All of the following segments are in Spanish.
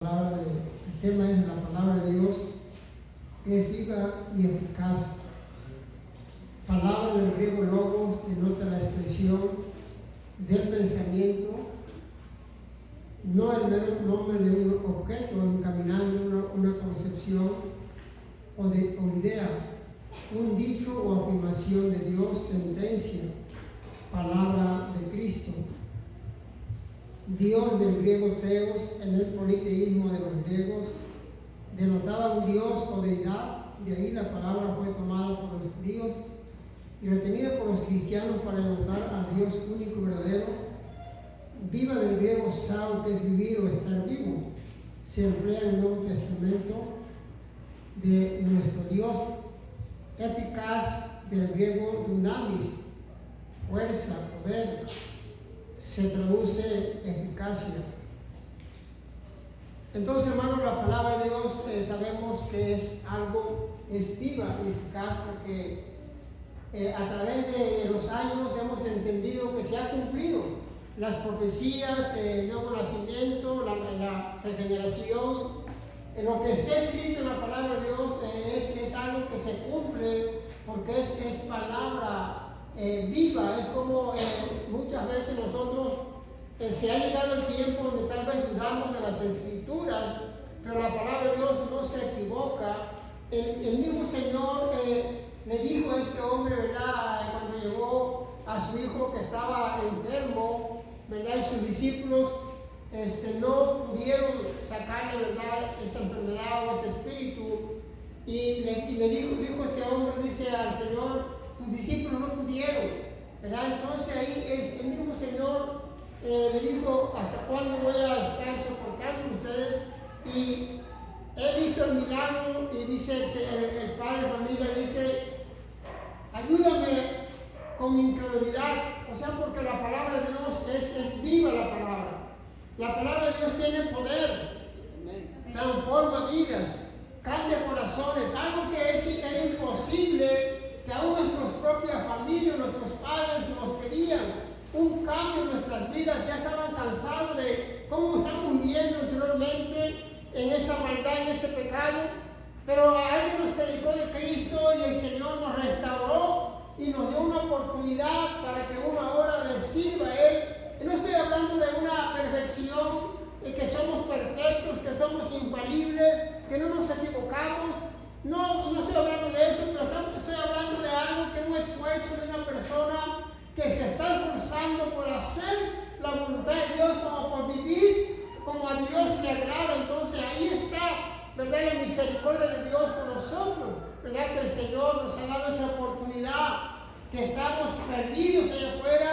El tema es la palabra de Dios, es viva y eficaz. Palabra del griego logos denota la expresión del pensamiento, no el mero nombre de un objeto encaminando una concepción o idea, un dicho o afirmación de Dios, sentencia, palabra de Cristo. Dios del griego teos, en el politeísmo de los griegos, denotaba un Dios o deidad. De ahí la palabra fue tomada por los judíos y retenida por los cristianos para denotar al Dios único y verdadero. Viva del griego sao, que es vivir o estar vivo, se emplea en el Nuevo Testamento de nuestro Dios. Eficaz del griego dunamis, fuerza, poder, se traduce eficacia. Entonces, hermanos, la palabra de Dios sabemos que es viva y eficaz porque a través de los años hemos entendido que se ha cumplido las profecías, el nuevo nacimiento, la regeneración. Lo que está escrito en la palabra de Dios es algo que se cumple porque es palabra viva. Es como muchas veces nosotros se ha llegado el tiempo donde tal vez dudamos de las escrituras, pero la palabra de Dios no se equivoca. El mismo Señor le dijo a este hombre, ¿verdad?, cuando llevó a su hijo que estaba enfermo, ¿verdad?, y sus discípulos no pudieron sacarle, ¿verdad?, esa enfermedad o ese espíritu, y le dijo este hombre, dice al Señor, tus discípulos no pudieron, ¿verdad? Entonces ahí el mismo Señor le dijo, ¿hasta cuándo voy a estar soportando ustedes? Y él hizo el milagro y dice el padre de familia, dice, ayúdame con mi incredulidad, o sea, porque la palabra de Dios es viva la palabra. La palabra de Dios tiene poder, transforma vidas, cambia corazones, algo que era imposible, que aún nuestras propias familias, nuestros padres nos pedían un cambio en nuestras vidas, ya estaban cansados de cómo estamos viviendo anteriormente en esa maldad, en ese pecado, pero alguien nos predicó de Cristo y el Señor nos restauró y nos dio una oportunidad para que uno ahora le sirva a Él. Y no estoy hablando de una perfección, de que somos perfectos, que somos infalibles, que no nos equivocamos. No estoy hablando de eso, pero estoy hablando de algo que es un esfuerzo de una persona que se está esforzando por hacer la voluntad de Dios, como por vivir como a Dios le agrada. Entonces ahí está, ¿verdad?, la misericordia de Dios con nosotros, ¿verdad?, que el Señor nos ha dado esa oportunidad, que estamos perdidos allá afuera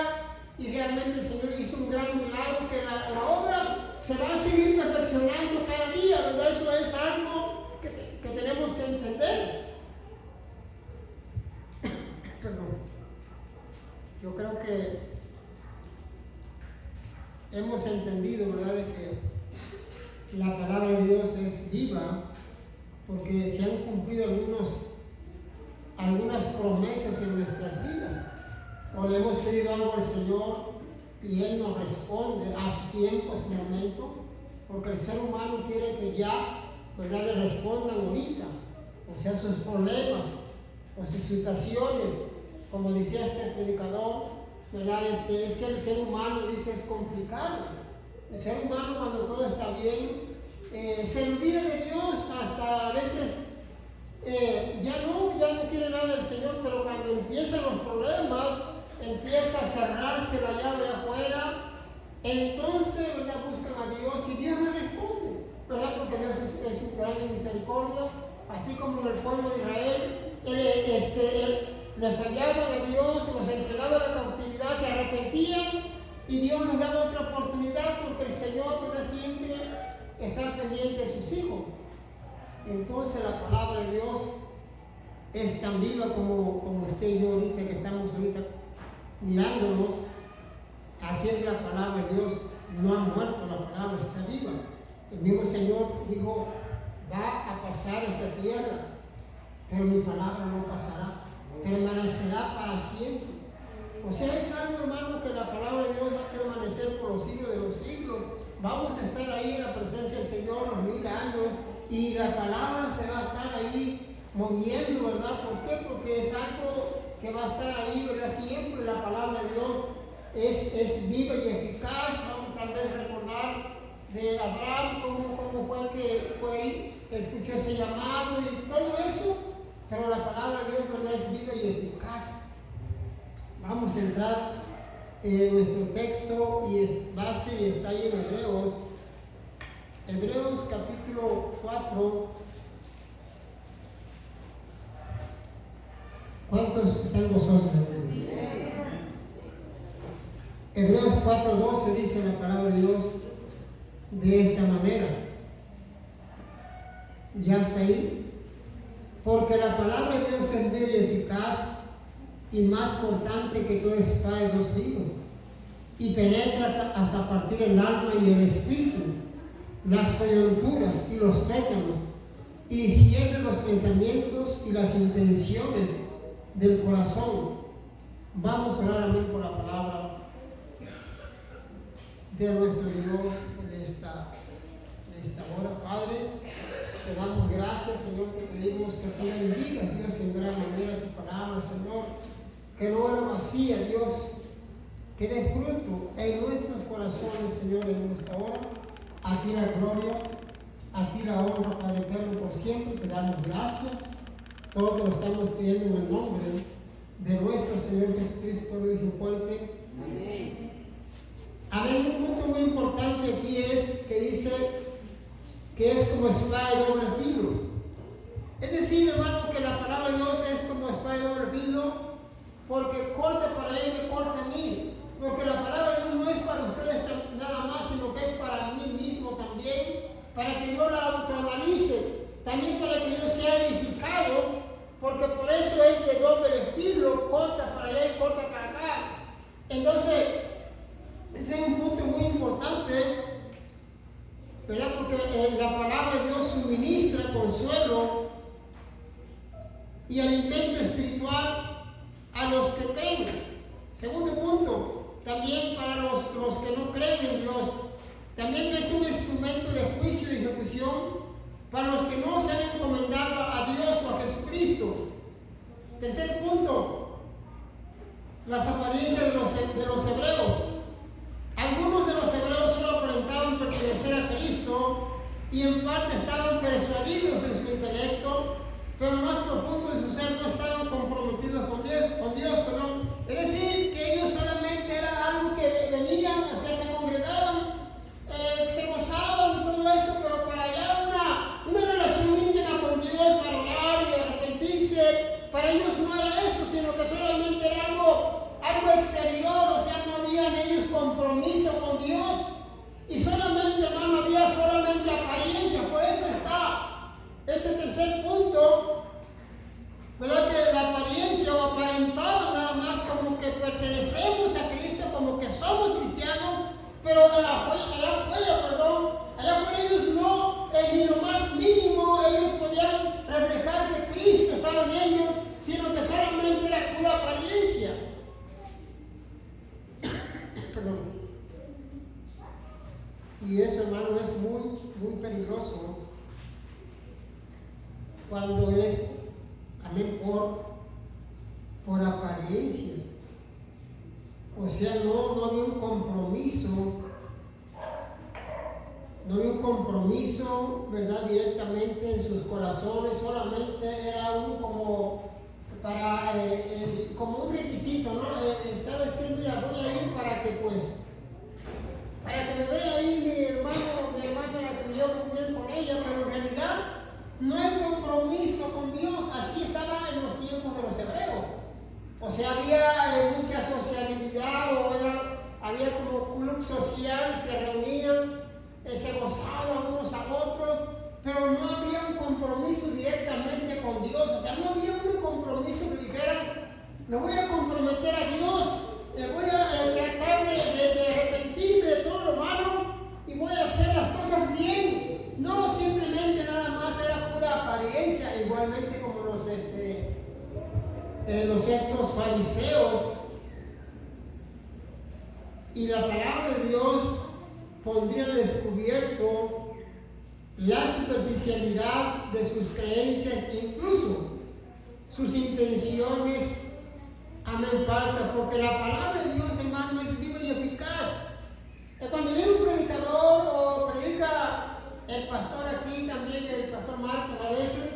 y realmente el Señor hizo un gran milagro, que la obra se va a seguir perfeccionando cada día, ¿verdad? Eso es algo que tenemos que entender. Yo creo que hemos entendido, ¿verdad?, de que la palabra de Dios es viva porque se han cumplido algunas promesas en nuestras vidas. O le hemos pedido algo al Señor y Él nos responde a su tiempo, a su momento, porque el ser humano quiere que ya, ¿verdad?, le respondan ahorita, o sea, sus problemas o sus situaciones, como decía este predicador, ¿verdad? Es que el ser humano, dice, es complicado. El ser humano, cuando todo está bien, se olvida de Dios, hasta a veces ya no quiere nada del Señor, pero cuando empiezan los problemas, empieza a cerrarse la llave afuera, entonces, ¿verdad?, buscan a Dios y Dios les responde, ¿verdad?, porque Dios es un gran misericordia, así como en el pueblo de Israel, les peleaban a Dios, los entregaba a la cautividad, se arrepentían y Dios nos daba otra oportunidad, porque el Señor, ¿verdad?, siempre está pendiente de sus hijos. Entonces la palabra de Dios es tan viva como usted y yo ahorita, que estamos ahorita mirándonos. Así es la palabra de Dios, no ha muerto, la palabra está viva. El mismo Señor dijo, va a pasar esta tierra, pero mi palabra no pasará, permanecerá para siempre. O sea, es algo, hermano, que la palabra de Dios va a permanecer por los siglos de los siglos. Vamos a estar ahí en la presencia del Señor, los y la palabra se va a estar ahí moviendo, ¿verdad? ¿Por qué? Porque es algo que va a estar ahí, ¿verdad? Siempre la palabra de Dios es viva y eficaz. Vamos tal vez recordar de Abraham, cómo fue que escuchó ese llamado y todo eso, pero la palabra de Dios, ¿verdad?, es viva y eficaz. Vamos a entrar en nuestro texto y base está ahí en Hebreos capítulo 4. ¿Cuántos están gozosos de Hebreos 4:12 dice la palabra de Dios de esta manera. ¿Ya está ahí? Porque la palabra de Dios es viva y eficaz y más cortante que toda espada de dos filos, y penetra hasta partir el alma y el espíritu, las coyunturas y los tuétanos, y discierne los pensamientos y las intenciones del corazón. Vamos a orar, amén, por la palabra de nuestro Dios en esta hora. Padre, te damos gracias, Señor, te pedimos que tú bendigas, Dios, en gran manera tu palabra, Señor, que no era vacía, Dios, que dé fruto en nuestros corazones, Señor, en esta hora. A ti la gloria, a ti la honra, Padre eterno, por siempre. Te damos gracias. Todo lo estamos pidiendo en el nombre de nuestro Señor Jesucristo. Lo dice fuerte. Amén. Amén. Un punto muy importante aquí es que dice que es como espada de doble filo. Es decir, hermano, que la palabra de Dios es como espada de doble filo, porque corta para él y corta a mí. Porque la palabra de Dios no es para ustedes nada más, sino que es para mí mismo también, para que yo la autoanalice, también para que yo sea edificado, porque por eso es de doble filo, corta para allá y corta para acá. Entonces, ese es un punto muy importante, ¿verdad? Porque la palabra de Dios suministra consuelo y alimento espiritual a los que creen. Segundo punto, también para los que no creen en Dios, también es un instrumento de juicio y ejecución para los que no se han encomendado a Dios o a Jesucristo. Tercer punto, las apariencias de los hebreos. Algunos de los hebreos solo aparentaban pertenecer a Cristo y en parte estaban persuadidos en su intelecto, pero en lo más profundo de su ser no estaban comprometidos con Dios, perdón. Es decir, que ellos solamente era algo que venían, o sea, se congregaban, se gozaban, todo eso, pero para allá una relación íntima con Dios, para orar y arrepentirse, para ellos no era eso, sino que solamente era algo exterior, o sea, no había en ellos compromiso con Dios, y solamente, hermano, había solamente apariencia. Por eso está este tercer punto, ¿verdad? Que la apariencia o aparentaba nada más como que pertenecemos a Cristo, como que somos cristianos, pero allá afuera ellos no, ni lo más mínimo, ellos podían reflejar que Cristo estaba en ellos, sino que solamente era pura apariencia. Perdón. Y eso, hermano, es muy, muy peligroso cuando es, amén, por apariencias. O sea, no había un compromiso, ¿verdad?, directamente en sus corazones, solamente era como un requisito, ¿no? ¿Sabes qué? Mira, voy a ir para que me vea ahí mi hermana la que me dio muy bien con ella, pero en realidad no hay compromiso con Dios. Así estaba en los tiempos de los hebreos. O sea, había mucha sociabilidad, había como club social, se reunían, se gozaban unos a otros, pero no había un compromiso directamente con Dios. O sea, no había un compromiso que dijera, me voy a comprometer a Dios, voy a tratar de arrepentirme de todo lo malo y voy a hacer las cosas bien. No, simplemente nada más era pura apariencia, igualmente como estos fariseos. Y la palabra de Dios pondría al descubierto la superficialidad de sus creencias, incluso sus intenciones, amén, falsas, porque la palabra de Dios, hermano, es viva y eficaz. Cuando viene un predicador o predica el pastor aquí, también el pastor Marcos a veces,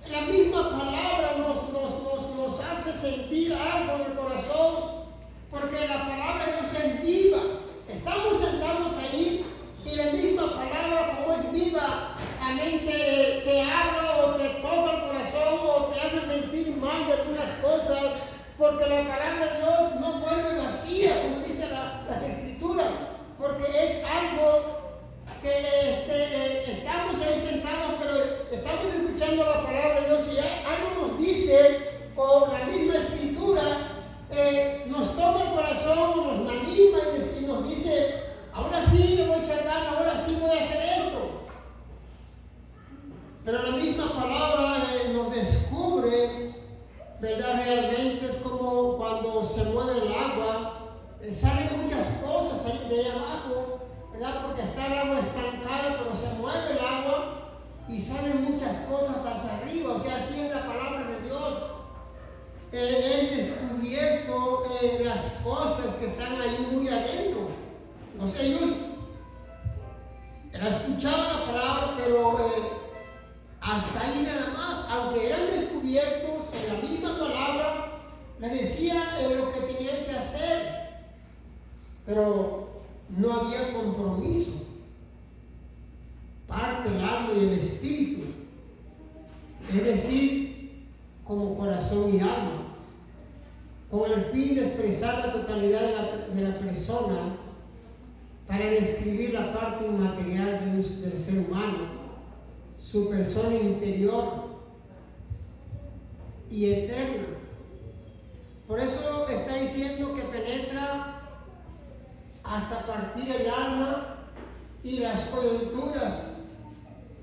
la misma palabra nos hace sentir algo en el corazón, porque la palabra de Dios es viva. Estamos sentados ahí y la misma palabra, como es viva, amén, te habla o te toca el corazón o te hace sentir mal de algunas cosas, porque la palabra de Dios no vuelve vacía, como dice las Escrituras, porque es algo que estamos ahí sentados, pero estamos escuchando la palabra de Dios y algo nos dice, o la misma Escritura nos toca el corazón, nos anima y nos dice, ahora sí le voy a echar ganas, ahora sí voy a hacer esto. Pero la misma palabra nos descubre, ¿verdad? Realmente es como cuando se mueve el agua, salen muchas cosas ahí de ahí abajo, ¿verdad? Porque está el agua estancada, pero se mueve el agua y salen muchas cosas hacia arriba. O sea, así es la palabra de Dios. He descubierto las cosas que están ahí muy adentro. O sea, ellos escuchaban la palabra, pero hasta ahí nada más. Aunque eran descubiertos en la misma palabra, les decía lo que tenían que hacer. Pero no había compromiso. Parte el alma y el espíritu. Es decir, como corazón y alma. Con el fin de expresar la totalidad de la persona, para describir la parte inmaterial del ser humano, su persona interior y eterna. Por eso está diciendo que penetra hasta partir el alma y las coyunturas.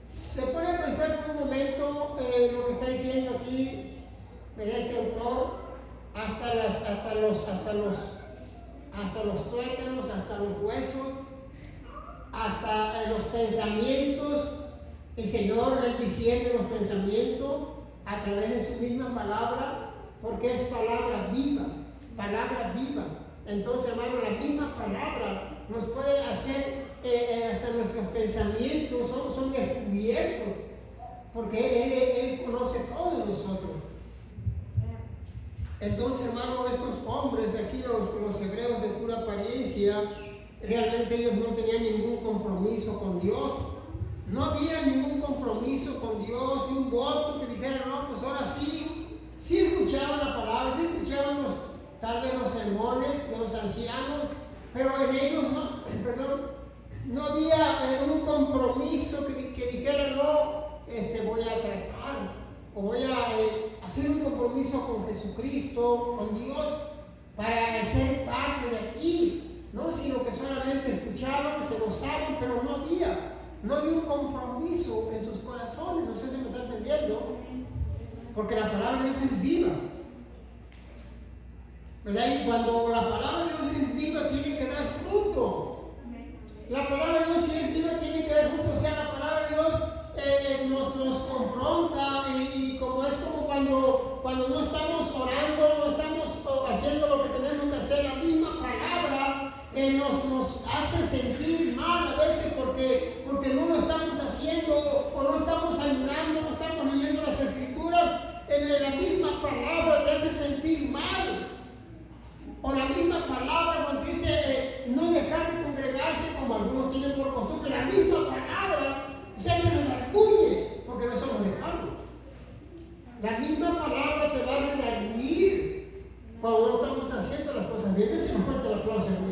Se pone a pensar por un momento lo que está diciendo aquí este autor, hasta los tuétanos, hasta los huesos, hasta los pensamientos. El Señor les diciendo los pensamientos a través de su misma palabra, porque es palabra viva, palabra viva. Entonces, hermano, la misma palabra nos puede hacer hasta nuestros pensamientos son descubiertos, porque Él conoce todo de nosotros. Entonces, hermano, estos hombres aquí, los hebreos de pura apariencia, realmente ellos no tenían ningún compromiso con Dios. No había ningún compromiso con Dios, ni un voto que dijera, no, pues ahora sí escuchaban la palabra, sí escuchaban tal vez los sermones de los ancianos, pero en ellos no había un compromiso que dijera, no, voy a tratar, o voy a hacer un compromiso con Jesucristo, con Dios, para ser parte de aquí, ¿no? Sino que solamente escuchaban, se gozaban, pero no había un compromiso en sus corazones. No sé si me está entendiendo, porque la palabra de Dios es viva, ¿verdad? Y cuando la palabra de Dios es viva, tiene que dar fruto. La palabra de Dios, si es viva, tiene que dar fruto. O sea, la palabra de Dios nos confronta, y como es como cuando no estamos orando, no estamos haciendo lo que tenemos que hacer, la misma palabra nos hace sentir mal a veces porque no lo estamos haciendo, o no estamos ayunando, no estamos leyendo las Escrituras. La misma palabra te hace sentir mal. O la misma palabra cuando dice no dejar de congregarse, como algunos tienen por costumbre, la misma palabra se nos redarguye, porque no somos dejarlo. La misma palabra te va a redarguir cuando no estamos haciendo las cosas bien. Dese un fuerte el aplauso, hermano.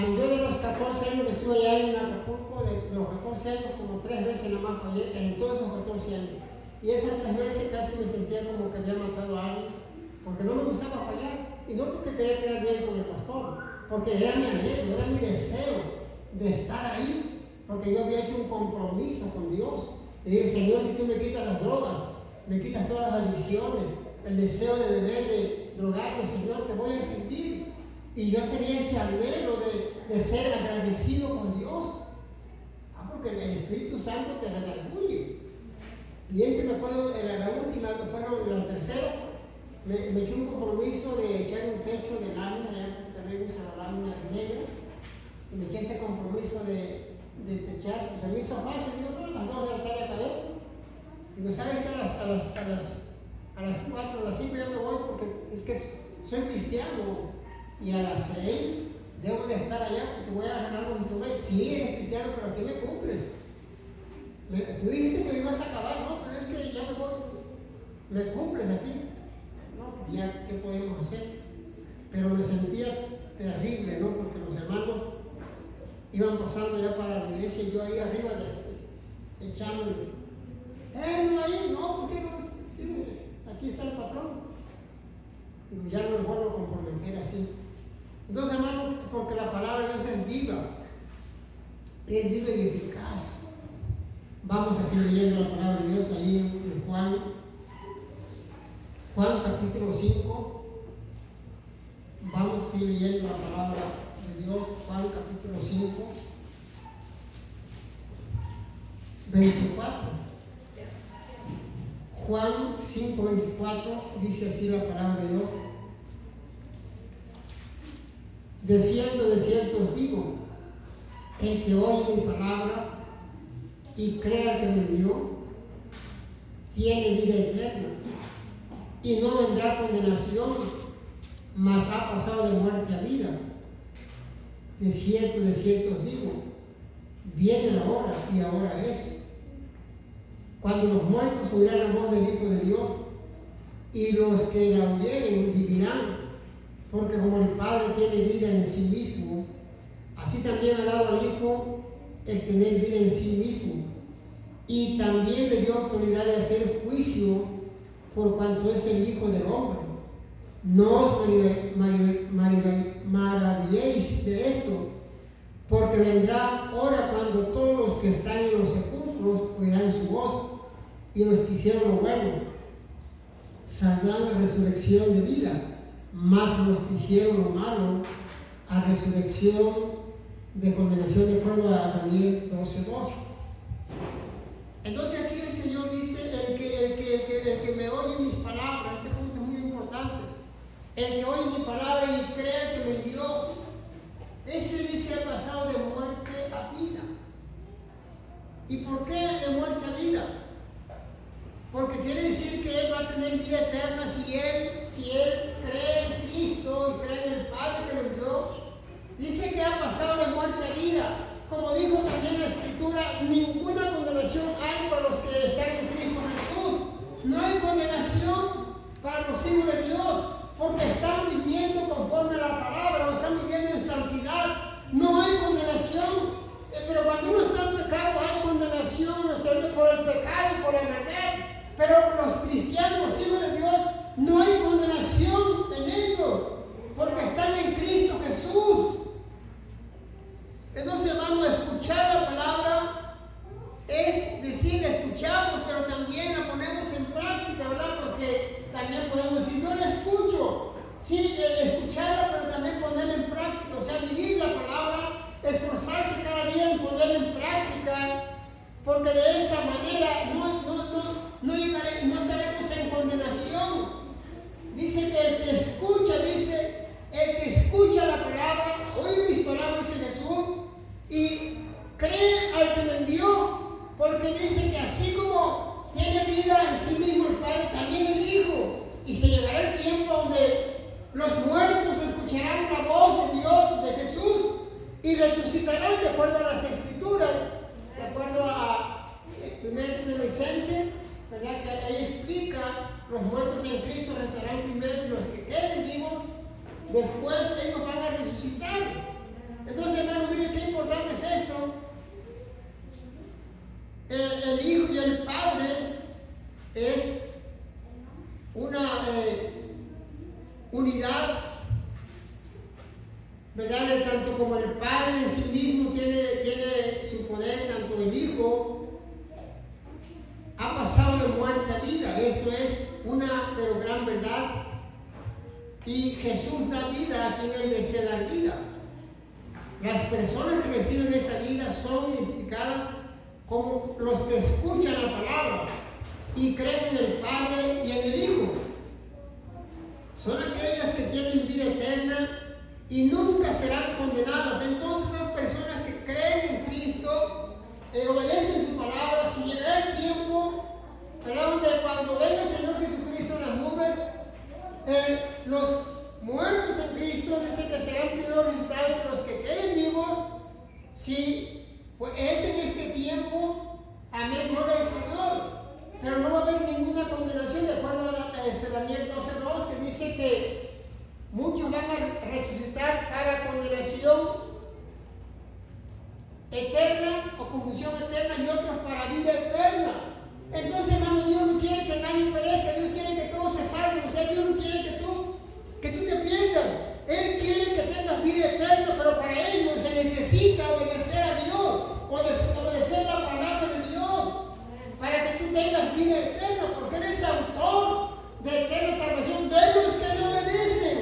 Yo de los 14 años que estuve allá en Acapulco, de los 14 años, como 3 veces nomás fallé, en todos esos 14 años. Y esas 3 veces casi me sentía como que había matado a alguien, porque no me gustaba fallar. Y no porque quería quedar bien con el pastor, porque era mi anhelo, era mi deseo de estar ahí, porque yo había hecho un compromiso con Dios. Y dije, Señor, si tú me quitas las drogas, me quitas todas las adicciones, el deseo de beber drogarme, Señor, te voy a servir. Y yo tenía ese anhelo de ser agradecido con Dios. Porque el Espíritu Santo te redarguye. Bien que me acuerdo, en la última, me acuerdo de la tercera, me eché un compromiso de echar un techo de lámina, ya también usa la lámina negra, y me eché ese compromiso de techar. Pues se me hizo fácil, digo, no, a las 2 de la tarde acabé. Digo, ¿saben qué? A las 4, a las 5 ya me voy porque es que soy cristiano y a las 6 debo de estar allá porque voy a agarrar los instrumentos. Sí, eres cristiano, pero ¿qué me cumples? Tú dijiste que me ibas a acabar, ¿no? Pero es que ya me voy. ¿Me cumples aquí? No, pues ya, ¿qué podemos hacer? Pero me sentía terrible, ¿no? Porque los hermanos iban pasando ya para la iglesia y yo ahí arriba echándole. No, ahí, no, ¿por qué no? Aquí está el patrón. Digo, ya no me vuelvo a comprometer así. Entonces, hermano, porque la palabra de Dios es viva y eficaz. Vamos a seguir leyendo la palabra de Dios ahí en Juan capítulo 5. Vamos a seguir leyendo la palabra de Dios, Juan capítulo 5, 24. Juan 5, 24 dice así la palabra de Dios. De cierto os digo, el que oye mi palabra y crea que me envió, tiene vida eterna y no vendrá condenación, mas ha pasado de muerte a vida. De cierto os digo, viene la hora y ahora es, cuando los muertos oirán la voz del Hijo de Dios, y los que la oyeren vivirán. Porque como el Padre tiene vida en sí mismo, así también ha dado al Hijo el tener vida en sí mismo. Y también le dio autoridad de hacer juicio por cuanto es el Hijo del Hombre. No os maravilléis de esto, porque vendrá hora cuando todos los que están en los sepulcros oirán su voz, y los que hicieron lo bueno saldrán a resurrección de vida, mas los que hicieron lo malo a resurrección de condenación, de acuerdo a Daniel 12:12. Entonces aquí el Señor dice, el que me oye mis palabras, este punto es muy importante, el que oye mi palabra y crea que me envió, ese dice ha pasado de muerte a vida. ¿Y por qué de muerte a vida? Porque quiere decir que él va a tener vida eterna si él cree en Cristo y cree en el Padre que lo envió. Dice que ha pasado de muerte a vida. Como dijo también la Escritura, ninguna condenación hay para los que están en Cristo Jesús. No hay condenación para los hijos de Dios, porque están viviendo conforme a la palabra, o están viviendo en santidad. No hay condenación. Pero cuando uno está en pecado hay condenación, por el pecado y por la maldad. Pero los cristianos, los hijos de Dios, no hay condenación en ellos, porque están en Cristo Jesús. Entonces, hermano, escuchar la palabra es decir, la escuchamos, pero también la ponemos en práctica, ¿verdad? Porque también podemos decir, yo la escucho. Sí, escucharla, pero también ponerla en práctica, o sea, vivir la palabra, esforzarse cada día en ponerla en práctica, porque de esa manera no estaremos en condenación. Dice que el que escucha la palabra, oye mis palabras, dice Jesús, y cree al que me envió, porque dice que así como tiene vida en sí mismo el Padre, también el Hijo, y se llegará el tiempo donde los muertos escucharán la voz de Dios, de Jesús, y resucitarán de acuerdo a las Escrituras, de acuerdo a 1 Tesalonicenses, ¿verdad? Que ahí explica, los muertos en Cristo resucitarán primero y los que queden vivos, después ellos van a resucitar. Entonces, hermano, miren qué importante es esto. El Hijo y el Padre es una unidad, ¿verdad? De tanto como el Padre en sí mismo tiene su poder, tanto el Hijo ha pasado de muerte a vida. Esto es una pero gran verdad. Y Jesús da vida a quien Él desea dar vida. Las personas que reciben esa vida son identificadas como los que escuchan la palabra y creen en el Padre y en el Hijo. Son aquellas que tienen vida eterna y nunca serán condenadas. Entonces esas personas que creen en Cristo, obedecen su palabra, si llega el tiempo, ¿verdad?, donde cuando venga el Señor Jesucristo en las nubes, los muertos en Cristo dice que serán primero resucitados, los que queden vivos, si pues es en este tiempo, amén, gloria al Señor. Pero no va a haber ninguna condenación, de acuerdo a Daniel 12:2, que dice que muchos van a resucitar para condenación eterna o confusión eterna y otros para vida eterna. Entonces, hermano, Dios no quiere que nadie perezca, Dios quiere que todos se salven. O sea, Dios no quiere que tú te pierdas. Él quiere que tengas vida eterna, pero para ello se necesita obedecer a Dios, obedecer la palabra de Dios, para que tú tengas vida eterna, porque Él es autor de eterna salvación de los que le obedecen,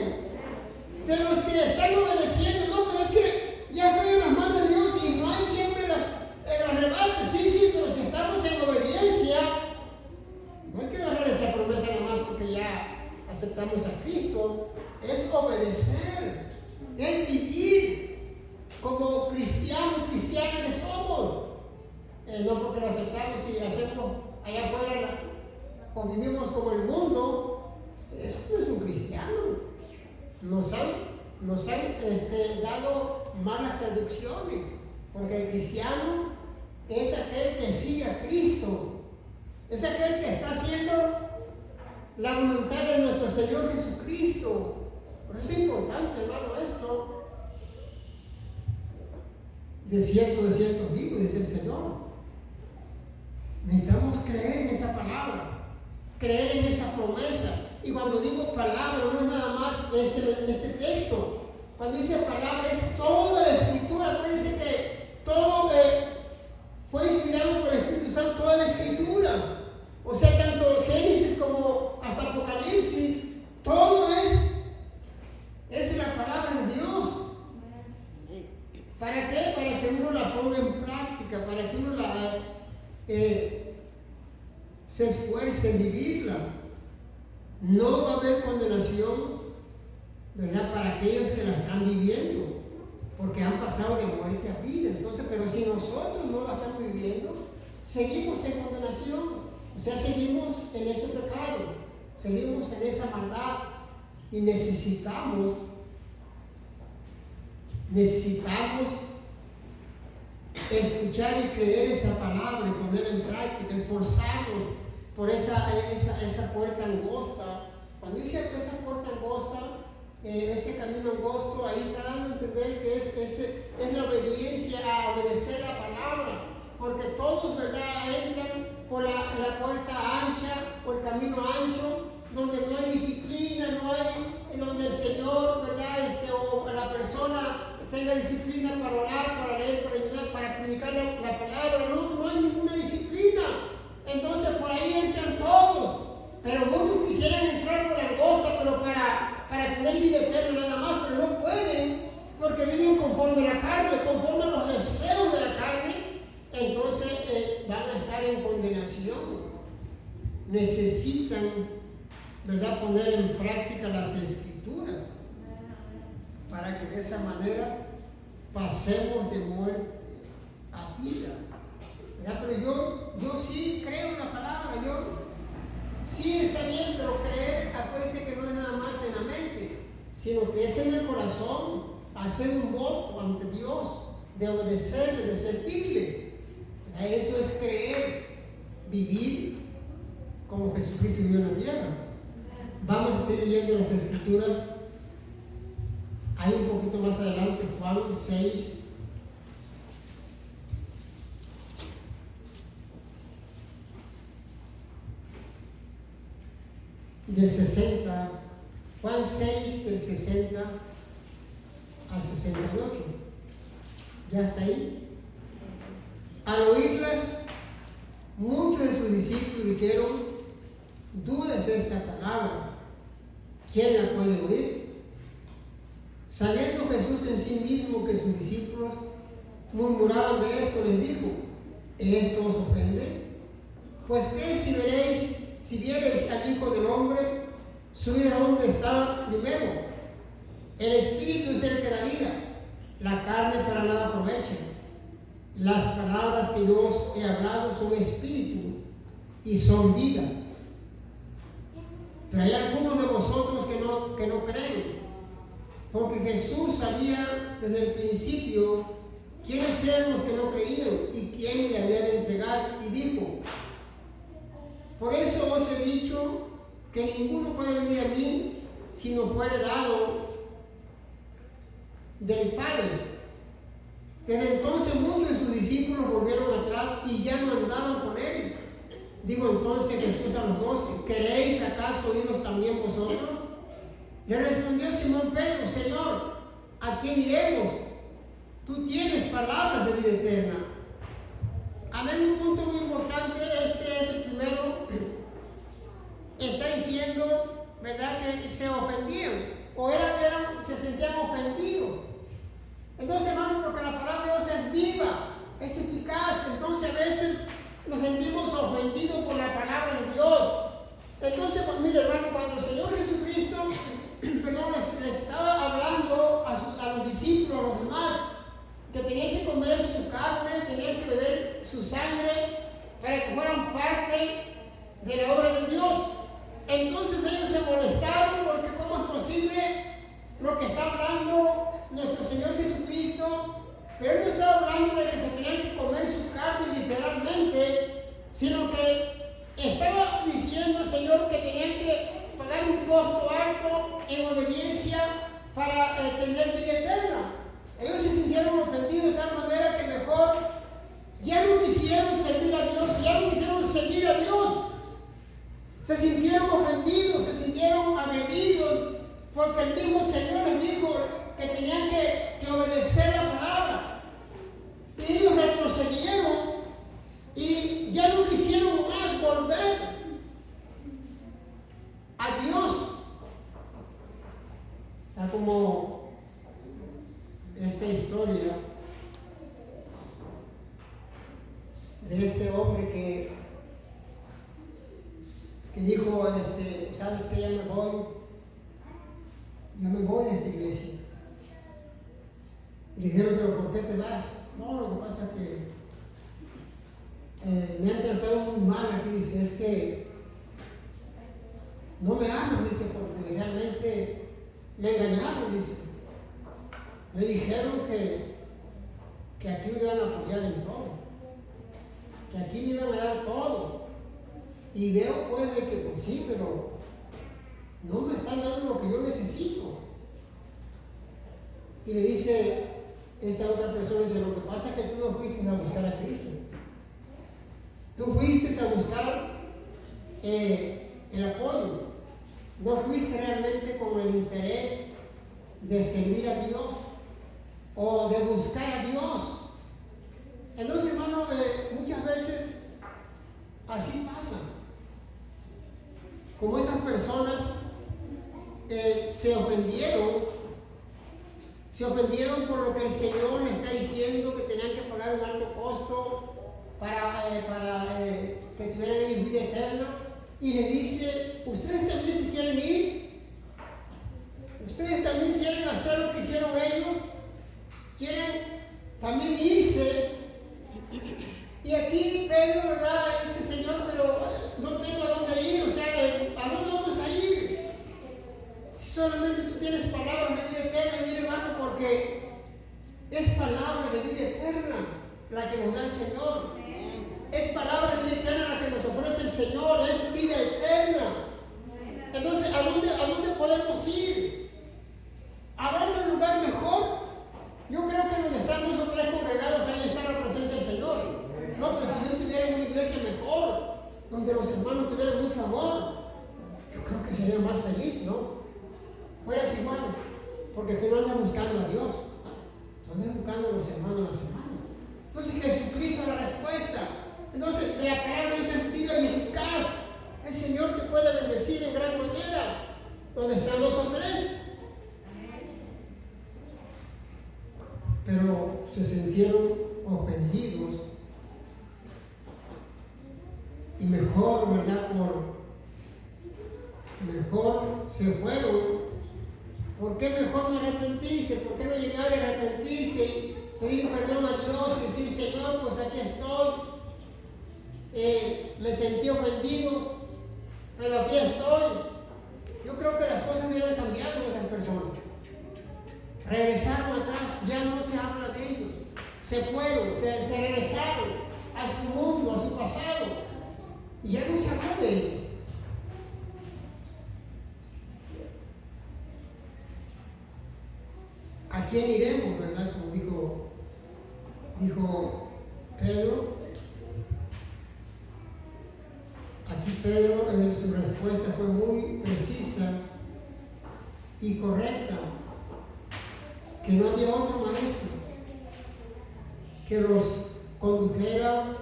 de los que están obedeciendo. No, pero es que ya estoy en las manos de Dios y no hay quien me las arrebate. Sí, pero si estamos en obediencia, no hay que agarrar esa promesa nada más porque ya aceptamos a Cristo. Es obedecer, es vivir como cristianos que somos. No porque lo aceptamos y hacemos allá afuera o vivimos como el mundo. Eso no es un cristiano. Nos han dado malas traducciones, porque el cristiano es aquel que sigue a Cristo, es aquel que está haciendo la voluntad de nuestro Señor Jesucristo. Por eso es importante, hermano, esto. De cierto digo, dice el Señor. Necesitamos creer en esa palabra, creer en esa promesa. Y cuando digo palabra, no es nada más este texto. Cuando dice palabra, es toda la Escritura. Acuérdense que todo fue inspirado por el Espíritu Santo, toda la Escritura. O sea, tanto Génesis como hasta Apocalipsis, todo es la palabra de Dios. ¿Para qué? Para que uno la ponga en práctica, para que uno se esfuerce en vivirla. No va a haber condenación, ¿verdad?, para aquellos que la están viviendo, porque han pasado de muerte a vida. Entonces, pero si nosotros no la estamos viviendo, seguimos en condenación. O sea, seguimos en ese pecado, seguimos en esa maldad y necesitamos escuchar y creer esa palabra y ponerla en práctica, esforzarnos por esa puerta angosta. Cuando dice esa puerta angosta, ese camino angosto, ahí está dando a entender que es la obediencia, a obedecer la palabra, porque todos, ¿verdad?, entran por la puerta ancha, por el camino ancho, donde no hay disciplina, donde el Señor, ¿verdad?, o la persona tenga disciplina para orar, para leer, para ayudar, para predicar la palabra. No hay ninguna disciplina. Entonces por ahí entran todos, pero muchos quisieran entrar por la angosta, pero para tener vida eterna nada más, pero no pueden, porque viven conforme a la carne, conforme a los deseos de la carne. Entonces van a estar en condenación. Necesitan, ¿verdad?, poner en práctica las Escrituras, para que de esa manera pasemos de muerte a vida. ¿Verdad? Pero yo sí creo en la palabra, sí está bien, pero creer, acuérdense que no es nada más en la mente, sino que es en el corazón, hacer un voto ante Dios, de obedecerle, de servirle. ¿Verdad? Eso es creer, vivir como Jesucristo vivió en la tierra. Vamos a seguir leyendo las Escrituras. Hay un poquito más adelante, Juan 6. Del 60, Juan 6, del 60 al 68. ¿Ya está ahí? Al oírlas, muchos de sus discípulos dijeron: dura es esta palabra, ¿quién la puede oír? Sabiendo Jesús en sí mismo que sus discípulos murmuraban de esto, les dijo: ¿esto os ofende? Pues qué si viereis al Hijo del Hombre subir a donde estaba primero. El Espíritu es el que da vida, la carne para nada aprovecha. Las palabras que yo os he hablado son espíritu y son vida. Pero hay algunos de vosotros que no creen, porque Jesús sabía desde el principio quiénes eran los que no creían y quién le había de entregar, y dijo: por eso os he dicho que ninguno puede venir a mí si no fuere dado del Padre. Desde entonces muchos de sus discípulos volvieron atrás y ya no andaban con él. Digo entonces Jesús a los 12: ¿queréis acaso iros también vosotros? Le respondió Simón Pedro: Señor, ¿a quién iremos? Tú tienes palabras de vida eterna. Amén. Un punto muy importante, este es el primero. Está diciendo, ¿verdad?, que se ofendían o se sentían ofendidos. Entonces, hermano, porque la palabra de Dios es viva, es eficaz, entonces a veces nos sentimos ofendidos por la palabra de Dios. Entonces, pues, mire, hermano, cuando el Señor Jesucristo les estaba hablando a los discípulos, a los demás, que tenían que comer su carne, tenían que beber su sangre para que fueran parte de la obra de Dios. Entonces ellos se molestaron porque ¿cómo es posible lo que está hablando nuestro Señor Jesucristo? Pero Él no estaba hablando de que se tenían que comer su carne literalmente, sino que estaba diciendo el Señor que tenían que pagar un costo alto en obediencia para tener vida eterna. Ellos se sintieron ofendidos de tal manera que mejor ya no quisieron servir a Dios, ya no quisieron seguir a Dios. Se sintieron ofendidos, se sintieron agredidos, porque el mismo Señor les dijo que tenían que obedecer la palabra. Y ellos retrocedieron y ya no quisieron más volver a Dios. Está como esta historia de este hombre que dijo, ¿sabes qué? Ya me voy de esta iglesia. Y le dijeron: ¿pero por qué te vas? No, lo que pasa es que me han tratado muy mal aquí. Dice: es que no me aman, dice, porque realmente me engañaron, dice. Me dijeron que aquí me iban a apoyar en todo, que aquí me iban a dar todo. Y veo pues de que pues sí, pero no me están dando lo que yo necesito. Y le dice esta otra persona, dice: lo que pasa es que tú no fuiste a buscar a Cristo. Tú fuiste a buscar el apoyo. No fuiste realmente con el interés de servir a Dios o de buscar a Dios. Entonces, hermano, muchas veces así pasa. Como esas personas se ofendieron por lo que el Señor le está diciendo, que tenían que pagar un alto costo para que tuvieran ellos vida eterna, y le dice: ustedes también se quieren ir, ustedes también quieren hacer lo que hicieron ellos, quieren también irse. Y aquí Pedro, ¿verdad?, dice: Señor, pero no tengo a dónde ir, o sea, ¿a dónde vamos a ir? Si solamente tú tienes palabras de vida eterna. Y mire, hermano, porque es palabra de vida eterna la que nos da el Señor. Es palabra de vida eterna la que nos ofrece el Señor, es vida eterna. Entonces, ¿a dónde podemos ir? ¿Habrá otro lugar mejor? Yo creo que donde están 2 o 3 congregados, ahí está la presencia del Señor. No, pero si Dios tuviera una iglesia mejor, donde los hermanos tuvieran mucho amor, yo creo que sería más feliz, ¿no? Fueras igual, porque tú no andas buscando a Dios, tú andas buscando a los hermanos, las hermanas. Entonces Jesucristo es la respuesta. Entonces la palabra de Dios es viva y eficaz. El Señor te puede bendecir en gran manera. donde están 2 o 3. Pero se sintieron ofendidos y mejor, ¿verdad? Mejor se fueron. ¿Por qué mejor no arrepentirse? ¿Por qué no llegar a arrepentirse, pedir perdón a Dios y decir, Señor, pues aquí estoy, me sentí ofendido, pero aquí estoy? Yo creo que las cosas hubieran cambiado en esas personas. Regresaron atrás, ya no se habla de ellos. Se fueron, se regresaron a su mundo, a su pasado, y ya no se habla de ellos. ¿A quién iremos, verdad? Como dijo Pedro. Aquí Pedro en su respuesta fue muy precisa y correcta, que no había otro maestro que los condujera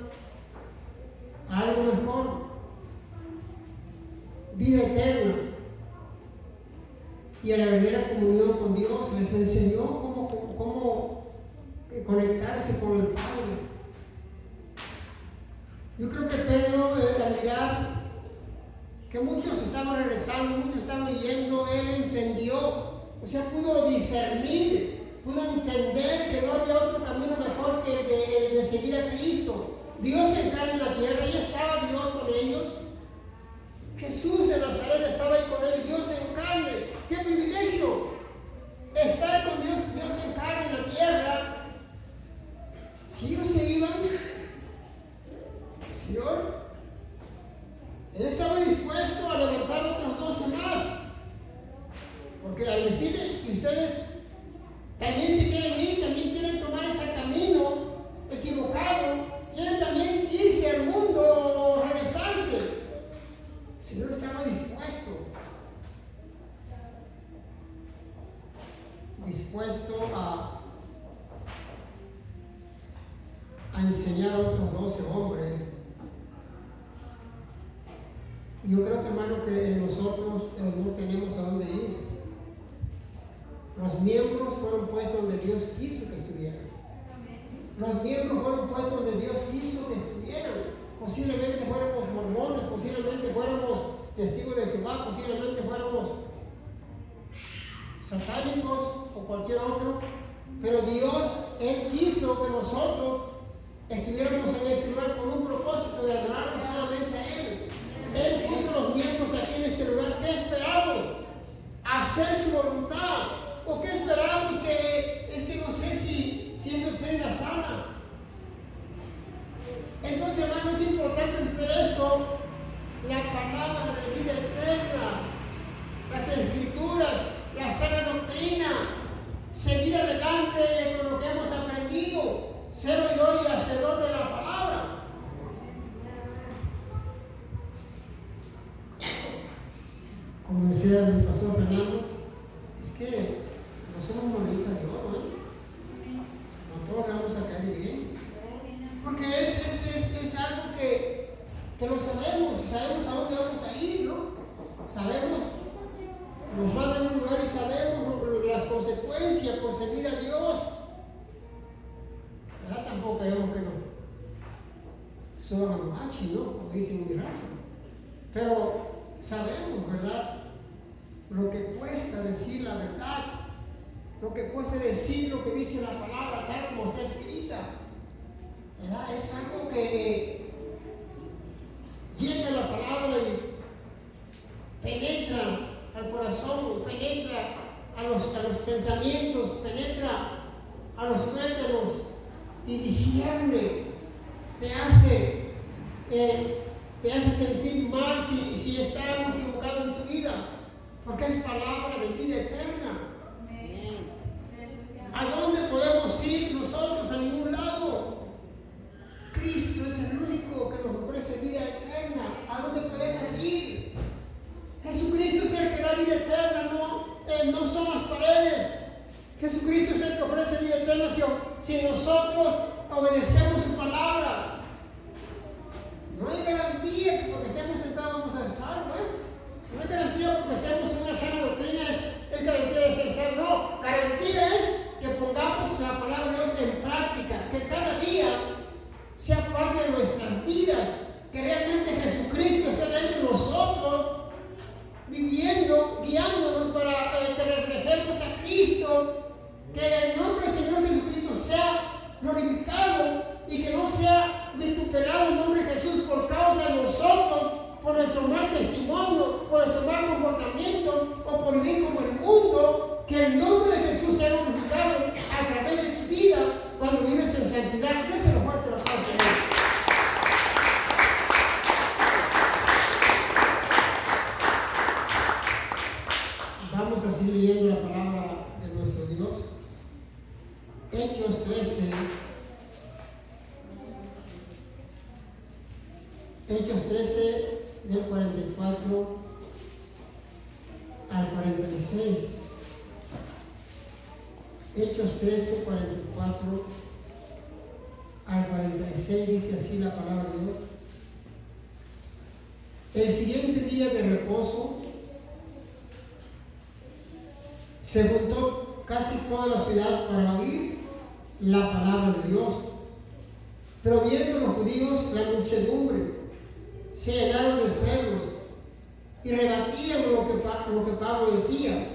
a algo mejor, vida eterna y a la verdadera comunión con Dios. Les enseñó cómo conectarse con el Padre. Yo creo que Pedro, al mirar que muchos estaban regresando, muchos estaban yendo, él entendió, o sea, pudo discernir, pudo entender que no había otro camino mejor que el de seguir a Cristo. Dios en carne en la tierra, ya estaba Dios con ellos. Jesús de Nazaret estaba ahí con ellos, Dios en carne. ¡Qué privilegio! Estar con Dios en carne en la tierra. Si ellos se iban, Señor, Él estaba dispuesto a levantar otros 12 más. Porque al decirle que ustedes también se quieren ir, también quieren tomar ese camino equivocado, quieren también irse al mundo o regresarse. El Señor estaba dispuesto a enseñar a otros 12 hombres. Y yo creo que, hermano, que nosotros no tenemos a dónde ir. Los miembros fueron puestos donde Dios quiso que estuvieran. Los miembros fueron puestos donde Dios quiso que estuvieran. Posiblemente fuéramos mormones, posiblemente fuéramos testigos de Jehová, posiblemente fuéramos satánicos o cualquier otro. Pero Dios, Él quiso que nosotros estuviéramos en este lugar con un propósito de adorarlo solamente a Él. Él puso los miembros aquí en este lugar. ¿Qué esperamos? Hacer su voluntad. ¿O qué esperamos? Es que no sé si es doctrina sana. Entonces, hermano, es importante entender esto. La palabra de vida eterna, las escrituras, la sana doctrina, seguir adelante con lo que hemos aprendido, ser oidor y hacedor de la palabra. Como decía mi pastor Fernando, es que no somos moneditas de oro, no todos vamos a caer bien, porque es algo que lo sabemos, y sabemos a dónde vamos a ir, ¿no? Sabemos, nos mandan a un lugar y sabemos las consecuencias por servir a Dios. ¿Verdad? Tampoco queremos que nos suban a machi, ¿no? Como dicen en mi rancho. Pero sabemos, ¿verdad? Lo que cuesta decir la verdad, lo que cuesta decir lo que dice la palabra tal como está escrita, ¿verdad? Es algo que llega la palabra y penetra al corazón, penetra a los pensamientos, penetra a los tuétanos y discierne, te hace sentir mal si está algo equivocado en tu vida, porque es palabra de vida eterna. ¿A dónde podemos ir nosotros? A ningún lado. Cristo es el único que nos ofrece vida eterna. ¿A dónde podemos ir? Jesucristo es el que da vida eterna, no son las paredes. Jesucristo es el que ofrece vida eterna si nosotros obedecemos su palabra. No hay garantía que porque estemos sentados vamos a ser salvos, No es garantía porque hacemos una sana doctrina, es garantía de ser salvo. No, garantía es que pongamos la palabra de Dios en práctica, que cada día sea parte de nuestras vidas, que realmente Jesucristo esté dentro de nosotros, viviendo, guiándonos para que reflejemos a Cristo, que el nombre del Señor Jesucristo sea glorificado y que no sea vituperado el nombre de Jesús por causa de nosotros, por nuestro mal testimonio, por nuestro mal comportamiento o por vivir como el mundo. Que el nombre de Jesús sea glorificado a través de tu vida cuando vives en santidad. Déselo fuerte la parte de Dios. Vamos a seguir leyendo la palabra de nuestro Dios. Hechos 13. Hechos 13 del 44 al 46. Hechos 13, 44 al 46 dice así la palabra de Dios. El siguiente día de reposo se juntó casi toda la ciudad para oír la palabra de Dios. Pero viendo los judíos la muchedumbre, se llenaron de celos y rebatían lo que Pablo decía,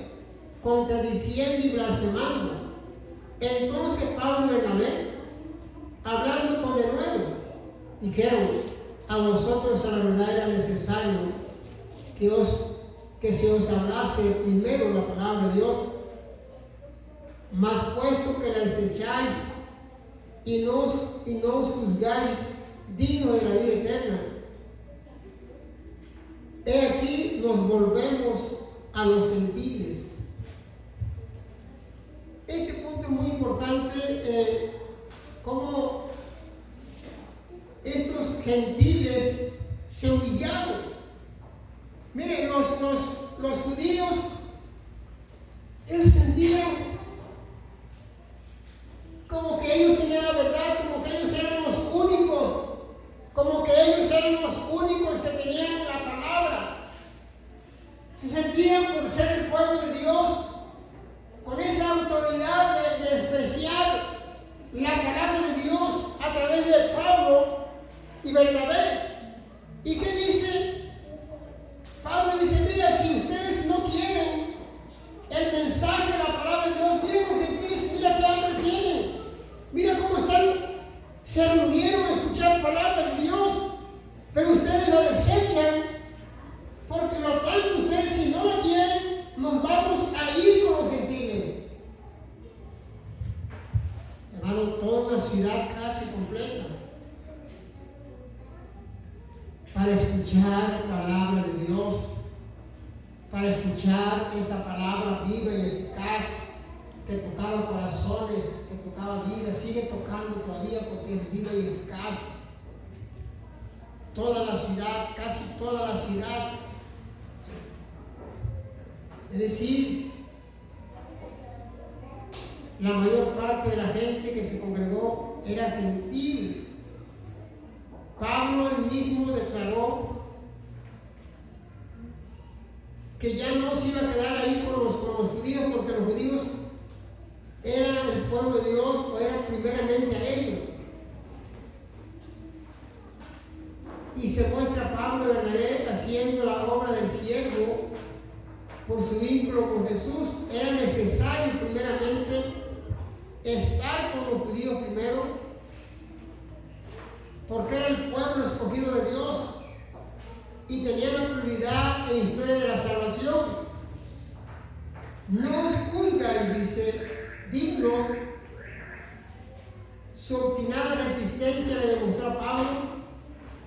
contradiciendo y blasfemando. Entonces Pablo y Bernabé, hablando con denuedo, dijeron: a vosotros a la verdad era necesario que se os hablase primero la palabra de Dios, mas puesto que la desecháis y no os juzgáis digno de la vida eterna, he aquí nos volvemos a los gentiles. Este punto es muy importante, cómo estos gentiles se humillaron. Miren, los judíos, ellos sentían como que ellos tenían la verdad, como que ellos eran los únicos, como que ellos eran los únicos que tenían la palabra. Se sentían, por ser el pueblo de Dios, con esa autoridad de despreciar la palabra de Dios a través de Pablo y Bernabé. ¿Y qué dice? Pablo dice: mira, si ustedes no quieren el mensaje de la palabra de Dios, miren los gentiles, mira qué hambre tienen, mira cómo se reunieron a escuchar la palabra de Dios, pero ustedes la desechan, porque lo tanto ustedes, si no la quieren, nos vamos a ir con los gentiles. Hermano, toda una ciudad casi completa para escuchar la palabra de Dios, para escuchar esa palabra viva y eficaz que tocaba corazones, que tocaba vida, sigue tocando todavía porque es viva y eficaz. Toda la ciudad, casi toda la ciudad, es decir, la mayor parte de la gente que se congregó era gentil. Pablo él mismo declaró que ya no se iba a quedar ahí con los judíos, porque los judíos eran el pueblo de Dios, o eran primeramente a ellos. Y se muestra Pablo y Bernabé haciendo la obra del siervo por su vínculo con Jesús. Era necesario primeramente estar con los judíos primero, porque era el pueblo escogido de Dios y tenía la prioridad en la historia de la salvación. No os juzgáis, dice, dignos. Su obstinada resistencia le demostró a Pablo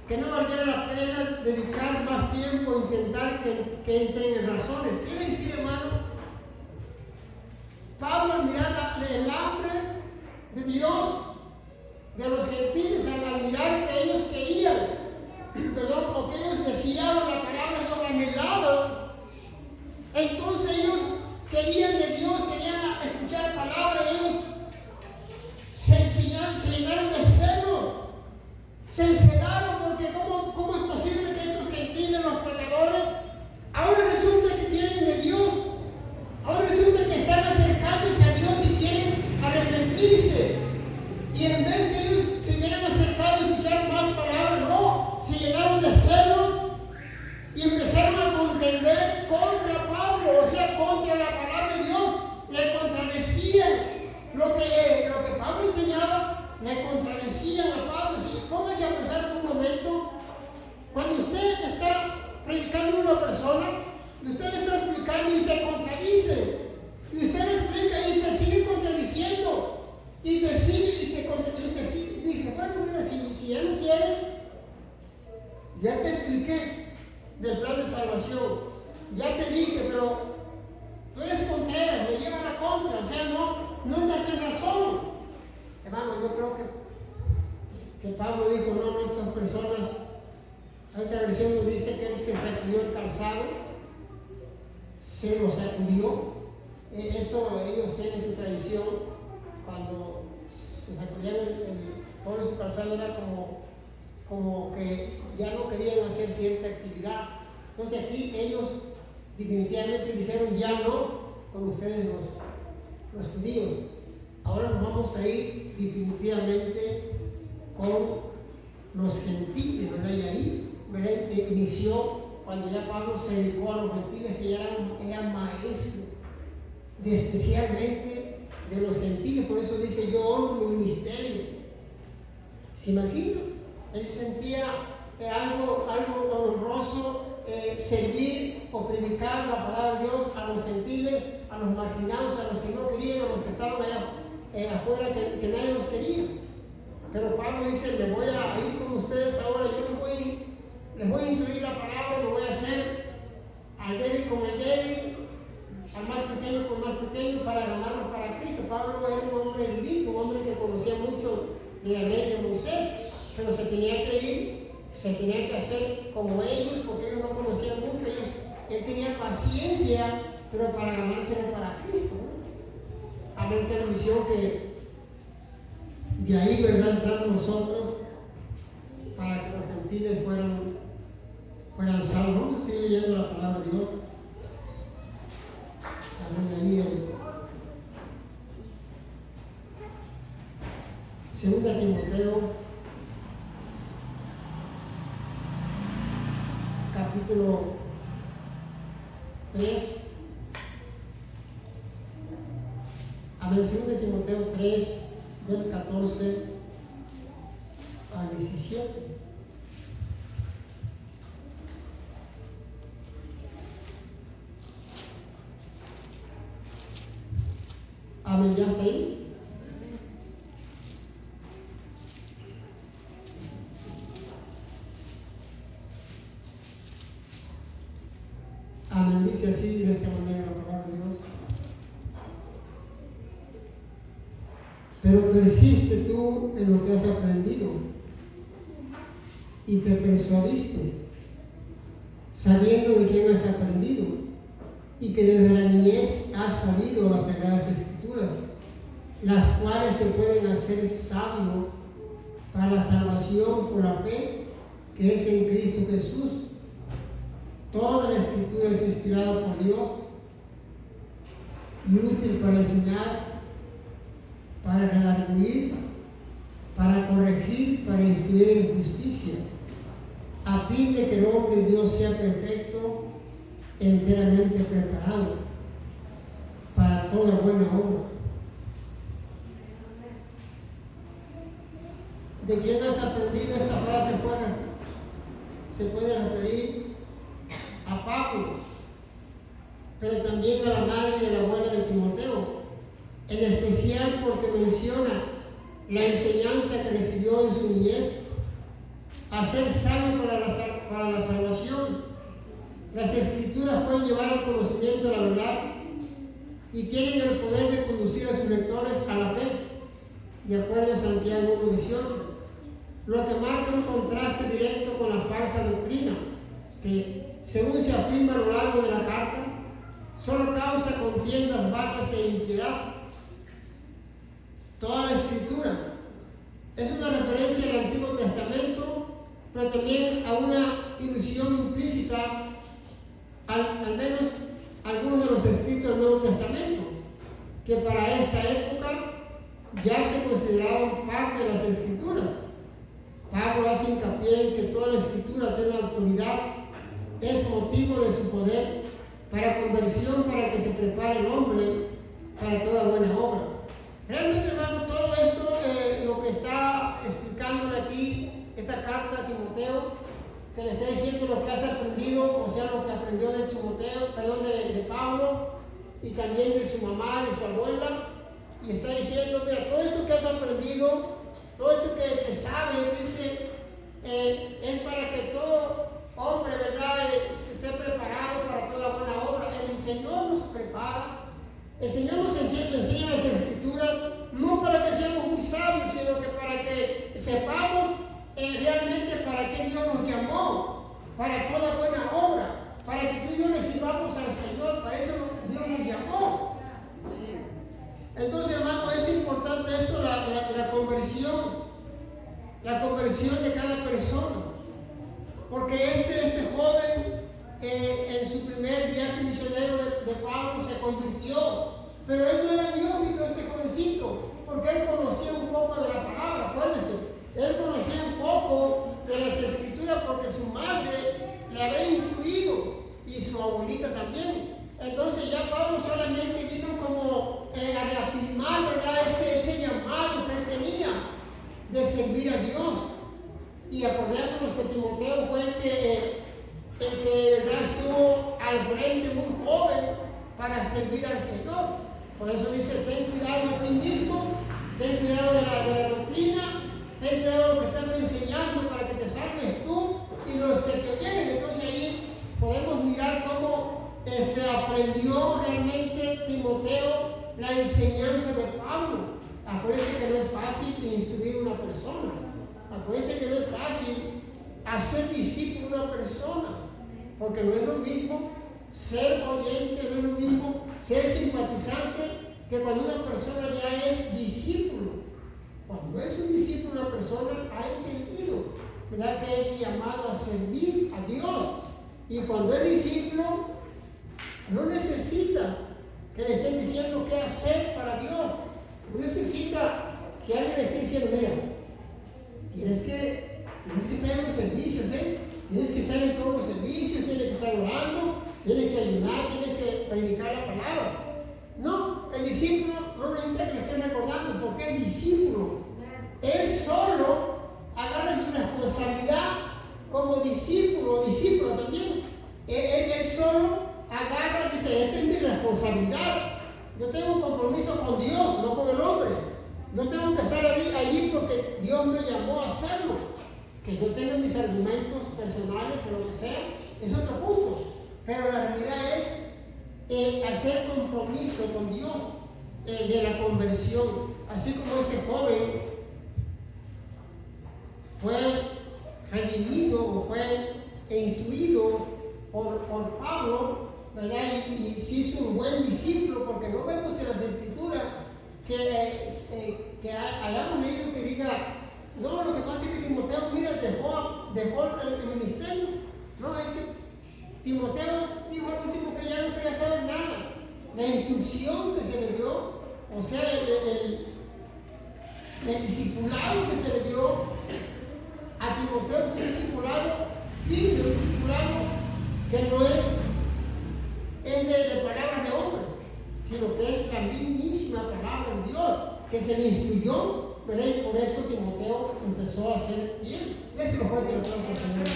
que no valdría la pena dedicar más tiempo a intentar que entren en razones. Quiere decir, hermano, Pablo, al mirar el hambre de Dios, de los gentiles, al mirar que ellos querían, o que ellos deseaban la palabra de Dios, anhelaban, entonces ellos querían de Dios, querían escuchar la palabra, ellos se llenaron de celo, se encegaron, porque ¿cómo es posible que estos gentiles, los pecadores, ahora persona y usted le está explicando y te contradice. Y usted le explica y te sigue contradiciendo. Y te sigue y te sigue. Y dice, bueno, mira, si ya no quieres, ya te expliqué del plan de salvación. Ya te dije, pero tú eres contrario, me lleva a la contra. O sea, no estás en razón. Hermano, yo creo que Pablo dijo, no, estas personas, hay otra versión nos dice que él se sacudió el calzado, se lo sacudió. Eso ellos tienen su tradición, cuando se sacudían el polvo de su calzado era como que ya no querían hacer cierta actividad. Entonces aquí ellos definitivamente dijeron ya no con ustedes los judíos. Ahora nos vamos a ir definitivamente con los gentiles, ¿verdad? Y ahí, ¿verdad? Inició cuando ya Pablo se dedicó a los gentiles, que ya eran maestros, especialmente de los gentiles. Por eso dice, yo honro mi ministerio. ¿Se imagina? Él sentía algo honroso servir o predicar la palabra de Dios a los gentiles, a los marginados, a los que no querían, a los que estaban allá afuera, que nadie los quería. Pero Pablo dice, me voy a ir con ustedes ahora, yo les voy a instruir la palabra, lo voy a hacer al débil con el débil, al más pequeño con el más pequeño, para ganarlos para Cristo. Pablo era un hombre erudito, un hombre que conocía mucho de la ley de Moisés, pero se tenía que ir, se tenía que hacer como ellos, porque ellos no conocían mucho. Él tenía paciencia, pero para ganárselo para Cristo, ¿no? Amén, que la misión que de ahí, ¿verdad?, entramos nosotros para que los gentiles fueran salvos. Vamos a seguir leyendo la palabra de Dios. Amén, ahí en 2 Timoteo, capítulo 3. Amén, 2 Timoteo 3, del 14 al 17. Amén, ¿ya está ahí? Amén, dice así, de esta manera la palabra de Dios. Pero persiste tú en lo que has aprendido y te persuadiste, sabiendo de quién has aprendido y que desde la niñez has sabido las Sagradas Escrituras, las cuales te pueden hacer sabio para la salvación por la fe que es en Cristo Jesús. Toda la Escritura es inspirada por Dios y útil para enseñar, para redarguir, para corregir, para instruir en justicia, a fin de que el hombre de Dios sea perfecto, enteramente preparado para toda buena obra. ¿De quién has aprendido esta frase? Se puede referir a Pablo, pero también a la madre y a la abuela de Timoteo, en especial porque menciona la enseñanza que recibió en su niñez, a ser sabio para la salvación. Las Escrituras pueden llevar al conocimiento de la verdad y tienen el poder de conducir a sus lectores a la fe, de acuerdo a Santiago 1:18, lo que marca un contraste directo con la falsa doctrina, que, según se afirma a lo largo de la carta, solo causa contiendas bajas e impiedad. Toda la Escritura es una referencia al Antiguo Testamento, pero también a una ilusión implícita, al menos algunos de los escritos del Nuevo Testamento, que para esta época ya se consideraban parte de las Escrituras. Pablo hace hincapié en que toda la Escritura tiene autoridad, es motivo de su poder para conversión, para que se prepare el hombre para toda buena obra. Realmente, hermano, todo esto, lo que está explicándole aquí esta carta a Timoteo, que le está diciendo lo que has aprendido, o sea, lo que aprendió de Timoteo, perdón, de Pablo, y también de su mamá, de su abuela, y está diciendo, mira, todo esto que has aprendido, todo esto que sabes, dice, es para que todo hombre, ¿verdad?, se esté preparado para toda buena obra. El Señor nos prepara, el Señor nos enseña las Escrituras, no para que seamos muy sabios, sino que para que sepamos realmente para qué Dios nos llamó, para toda buena obra, para que tú y yo le sirvamos al Señor, para eso Dios nos llamó. Entonces, hermano, es importante esto, la conversión de cada persona, porque este joven en su primer viaje misionero de Pablo se convirtió, pero él no era neófito, este jovencito, porque él conocía un poco de la palabra, acuérdense, él conocía un poco de las Escrituras porque su madre le había instruido y su abuelita también. Entonces ya Pablo solamente vino como a reafirmar, ¿verdad?, ese llamado que él tenía de servir a Dios. Y acordémonos que Timoteo fue el que ¿verdad?, estuvo al frente muy joven para servir al Señor. Por eso dice, ten cuidado de ti mismo, ten cuidado de la doctrina, ten cuidado de lo que estás enseñando para que te salves tú y los que te oyen. Entonces ahí podemos mirar cómo aprendió realmente Timoteo la enseñanza de Pablo. Acuérdense que no es fácil instruir a una persona. Acuérdense que no es fácil hacer discípulo a una persona, porque no es lo mismo ser oyente, no es lo mismo ser simpatizante que cuando una persona ya es discípulo. Cuando es un discípulo, una persona ha entendido, ¿verdad?, que es llamado a servir a Dios. Y cuando es discípulo, no necesita que le estén diciendo qué hacer para Dios. No necesita que alguien le esté diciendo, mira, tienes que estar en los servicios, tienes que estar en todos los servicios, tienes que estar orando, tienes que ayunar, tienes que predicar la palabra. No, el discípulo no necesita que le estén recordando, porque es discípulo. Él solo agarra su responsabilidad como discípulo también. Él solo agarra y dice, esta es mi responsabilidad. Yo tengo un compromiso con Dios, no con el hombre. No tengo que estar allí porque Dios me llamó a hacerlo. Que yo tenga mis argumentos personales o lo que sea, es otro punto. Pero la realidad es hacer compromiso con Dios de la conversión. Así como este joven fue redimido o fue instruido por Pablo, ¿verdad? Y se hizo un buen discípulo, porque no vemos en las Escrituras que hayamos leído que diga, no, lo que pasa es que Timoteo, mira, dejó el ministerio. No, es que Timoteo dijo al último que ya no quería saber nada. La instrucción que se le dio, o sea, el discipulado que se le dio a Timoteo, un discipulado limpio, un discipulado que no es de palabras de hombre, sino que es la mismísima palabra de Dios, que se le instruyó, ¿verdad? Y por eso Timoteo empezó a hacer bien. Déselo fuerte el aplauso al Señor.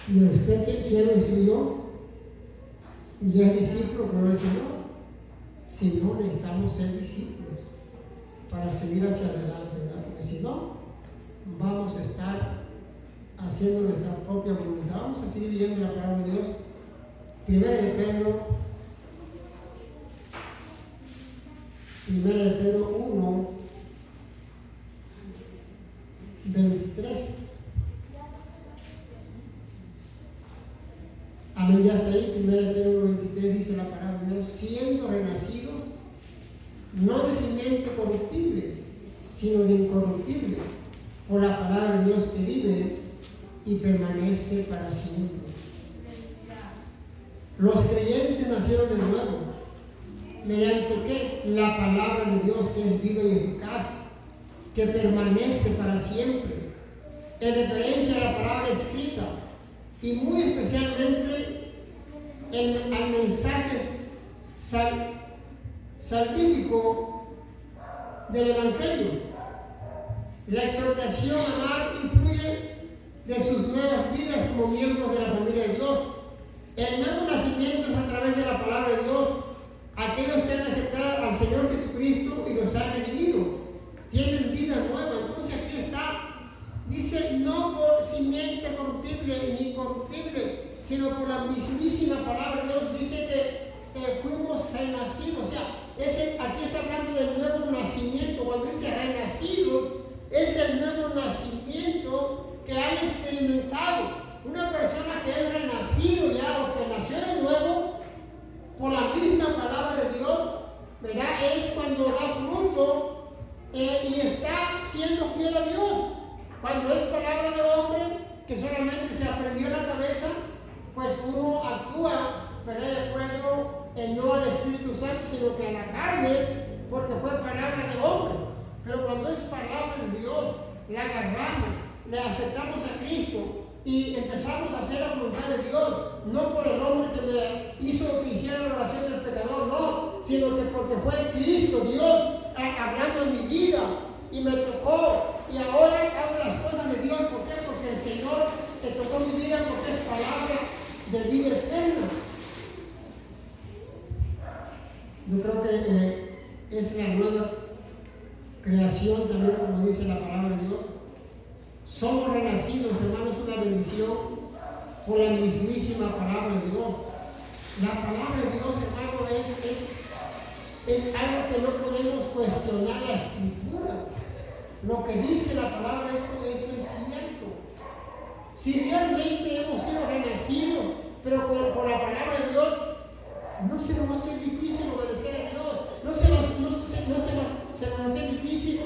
¿Y a usted quién lo instruyó? Y es discípulo, pero el Señor. Si no, necesitamos ser discípulos para seguir hacia adelante, ¿verdad? Porque si no, vamos a estar haciendo nuestra propia voluntad. Vamos a seguir leyendo la palabra de Dios. Primera de Pedro 1, 23. Amén, ya está ahí. Primera de Pedro 1, 23 dice la palabra de Dios: siendo renacidos, no de simiente corruptible, sino de incorruptible, por la palabra de Dios que vive y permanece para siempre. Los creyentes nacieron de nuevo, mediante ¿qué? La palabra de Dios, que es viva y eficaz, que permanece para siempre, en referencia a la palabra escrita, y muy especialmente al mensaje salvífico del Evangelio. La exhortación a amar influye de sus nuevas vidas como miembros de la familia de Dios. El nuevo nacimiento es a través de la palabra de Dios. Aquellos que han aceptado al Señor Jesucristo y los han redimido tienen vida nueva. Entonces aquí está, dice, no por simiente corruptible ni incorruptible, sino por la mismísima palabra de Dios. Dice que fuimos renacidos. O sea, aquí está hablando del nuevo nacimiento. Cuando dice renacido, es el nuevo nacimiento que han experimentado. Una persona que es renacido ya o que nació de nuevo por la misma palabra de Dios, ¿verdad? Es cuando da fruto y está siendo fiel a Dios. Cuando es palabra de hombre que solamente se aprendió en la cabeza, pues uno actúa, ¿verdad? De acuerdo no al Espíritu Santo, sino que a la carne, porque fue palabra de hombre. Pero cuando es palabra de Dios, la agarramos, le aceptamos a Cristo y empezamos a hacer la voluntad de Dios, no por el hombre que me hizo lo que hiciera la oración del pecador, no, sino que porque fue Cristo, Dios, hablando en mi vida y me tocó, y ahora hago las cosas de Dios. ¿Por qué? Porque el Señor te tocó mi vida, porque es palabra de vida eterna. Yo creo que es la nueva creación también, como dice la palabra de Dios. Somos renacidos, hermanos, una bendición por la mismísima palabra de Dios. La palabra de Dios, hermano, es algo que no podemos cuestionar la Escritura. Lo que dice la palabra, eso es cierto. Si realmente hemos sido renacidos, pero por la palabra de Dios, no se nos va a hacer difícil obedecer a Dios. No se nos va a hacer difícil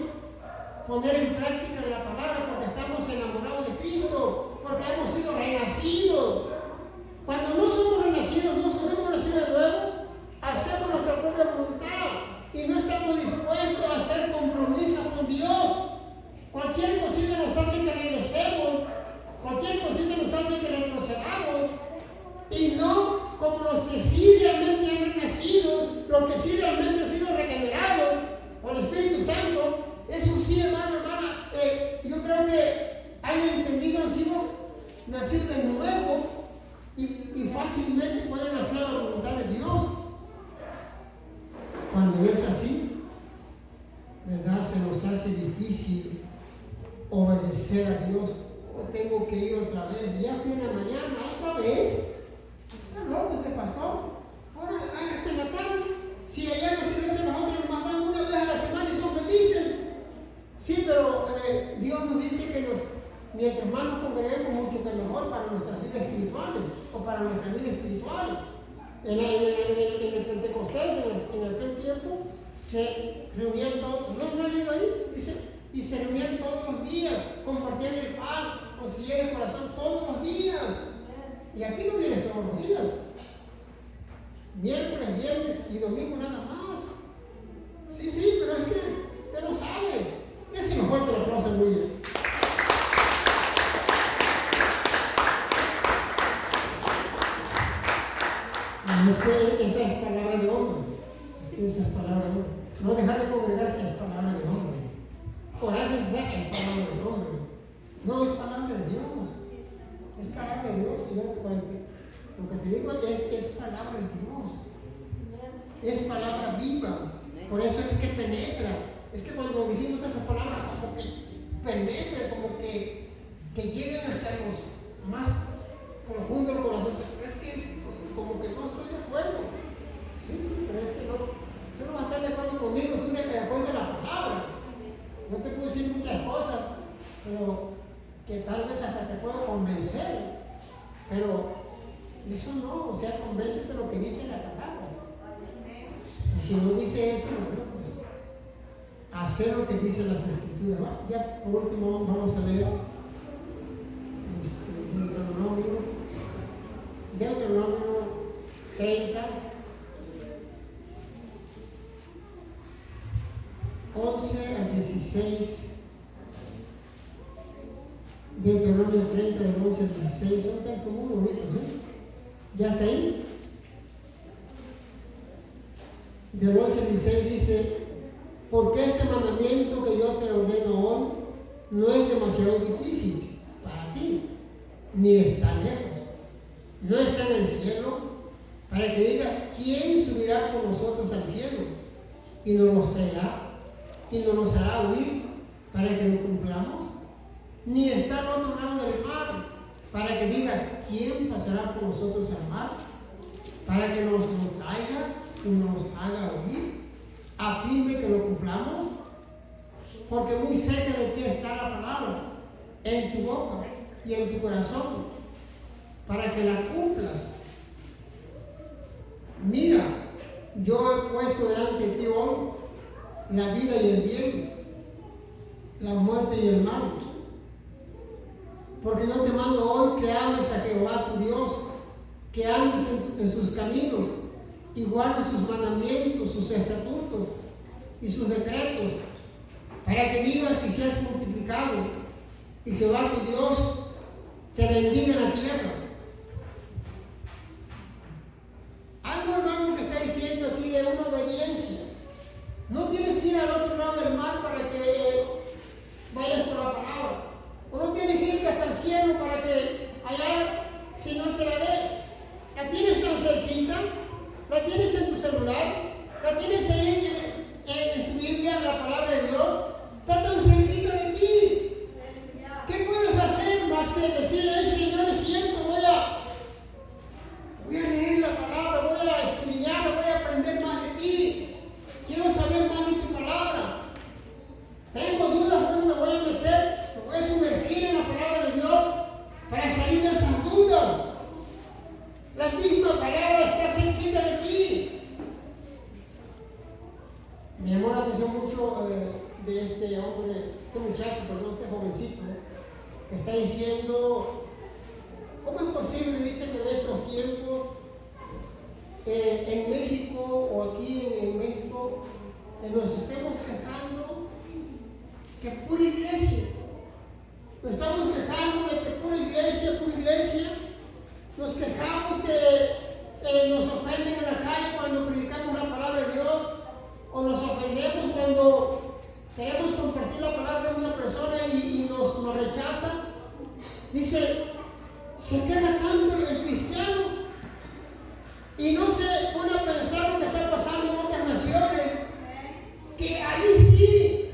poner en práctica la palabra, porque estamos enamorados de Cristo, porque hemos sido renacidos. Cuando no somos renacidos, no hemos nacido de nuevo, hacemos nuestra propia voluntad y no estamos dispuestos a hacer compromisos con Dios. Cualquier cosita nos hace que regresemos, cualquier cosita nos hace que retrocedamos, y no como los que sí realmente han renacido, los que sí realmente han sido regenerados por el Espíritu Santo. Eso sí, hermano, hermana, yo creo que han entendido, han sido nacidos de nuevo y fácilmente pueden hacer la voluntad de Dios. Cuando es así, ¿verdad? Se nos hace difícil obedecer a Dios. Oh, tengo que ir otra vez, ya fui en la mañana, otra vez. Está loco ese pastor. Ahora, hasta en la tarde, si allá en la iglesia nosotros nomás van una vez a la semana y son felices. Sí, pero Dios nos dice que mientras más nos congreguemos, mucho que mejor para nuestras vidas espirituales o para nuestra vida espiritual. En el Pentecostés, en aquel tiempo, se reunían todos, ¿no han leído ahí? Dice, y se reunían todos los días, compartían el pan, con silla de corazón todos los días. Y aquí no viene todos los días. Miércoles, viernes y domingo nada más. Sí, pero es que usted no sabe. Déselo fuerte el aplauso, muy bien. Es que esa es palabra de hombre. Esa es palabra de hombre. No dejar de congregarse es palabra de hombre. Orarse es palabra de hombre. No, es palabra de Dios. Es palabra de Dios. Lo que te digo es palabra de Dios. Es palabra viva. Por eso es que penetra. Es que cuando decimos esa palabra, como que penetra, como que lleguen hasta los más profundo del corazón. Pero es que es como que no estoy de acuerdo. Sí, pero es que no. Tú no vas a estar de acuerdo conmigo, tú no estás de acuerdo en la palabra. No te puedo decir muchas cosas, pero que tal vez hasta te puedo convencer. Pero eso no, o sea, convéncete de lo que dice la palabra. Y si no dice eso, pues hacer lo que dicen las Escrituras. Ya por último vamos a leer Deuteronomio 30, 11 al 16. Deuteronomio 30, del 11 al 16. Son textos muy bonitos, ¿Ya está ahí? Del 11 al 16 dice: porque este mandamiento que yo te ordeno hoy no es demasiado difícil para ti, ni está lejos. No está en el cielo, para que diga, ¿quién subirá con nosotros al cielo? Y nos los traerá, y nos los hará huir, para que lo cumplamos. Ni está al otro lado del mar, para que digas, ¿quién pasará por nosotros al mar? Para que nos lo traiga y nos haga oír, a fin de que lo cumplamos. Porque muy cerca de ti está la palabra, en tu boca y en tu corazón, para que la cumplas. Mira, yo he puesto delante de ti hoy la vida y el bien, la muerte y el mal. Porque yo te mando hoy que ames a Jehová tu Dios, que andes en sus caminos y guardes sus mandamientos, sus estatutos y sus decretos, para que vivas y seas multiplicado, y Jehová tu Dios te bendiga en la tierra. Algo, hermano, que está diciendo aquí de una obediencia. No tienes que ir al otro lado del mar para que vayas por la palabra. O no tienes que irte hasta el cielo para que allá, si no te la dé. La tienes tan cerquita, la tienes en tu celular, la tienes ahí en tu Biblia, en la palabra de Dios. Está tan cerquita de ti. ¿Qué puedes hacer más que decirle, Señor, es cierto, voy a leer la palabra, voy a escudriñarla, voy a aprender más de ti? Quiero saber más de tu palabra. Tengo dudas, no me voy a meter, me voy a sumergir en la palabra de Dios para salir de esas dudas. La misma palabra está cerquita de ti. Me llamó la atención mucho de este hombre, este muchacho, perdón, este jovencito, que está diciendo, ¿cómo es posible, dice, que en estos tiempos, en México o aquí en México, nos estemos quejando que pura iglesia? Nos estamos quejando de que pura iglesia. Nos quejamos que nos ofenden en la calle cuando predicamos la palabra de Dios, o nos ofendemos cuando queremos compartir la palabra de una persona y nos rechaza. Dice, se queja tanto el cristiano y no se pone a pensar lo que está pasando en otras naciones, que ahí sí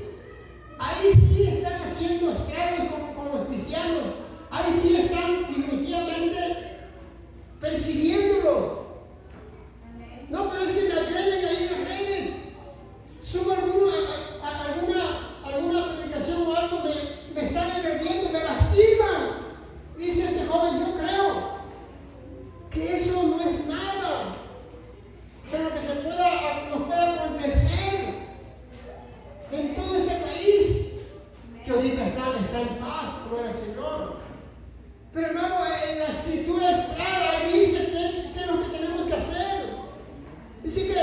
están haciendo esclavos con los cristianos, ahí sí están definitivamente persiguiéndolos. No, pero es que me agreden ahí en las redes. Subo alguna predicación o algo, me están agrediendo, me lastiman. Dice este joven, yo creo que eso no es nada de lo que nos pueda acontecer en todo este país, que ahorita está en paz, gloria al Señor. Pero hermano, en la escritura es clara, dice qué es lo que tenemos que hacer. Dice que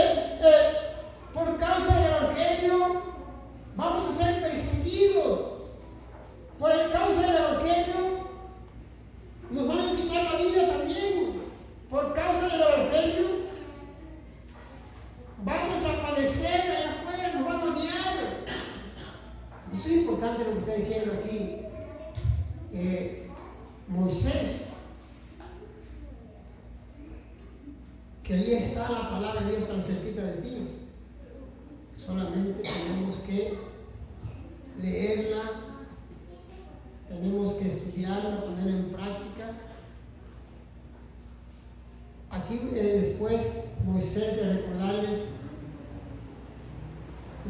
por causa del Evangelio vamos a ser perseguidos. Por causa del Evangelio nos van a quitar la vida también. Por causa del Evangelio vamos a padecer allá afuera, nos van a odiar. Eso es importante lo que está diciendo aquí Moisés, que ahí está la palabra de Dios tan cerquita de ti. Solamente tenemos que leerla, tenemos que estudiarla, ponerla en práctica. Aquí después Moisés, de recordarles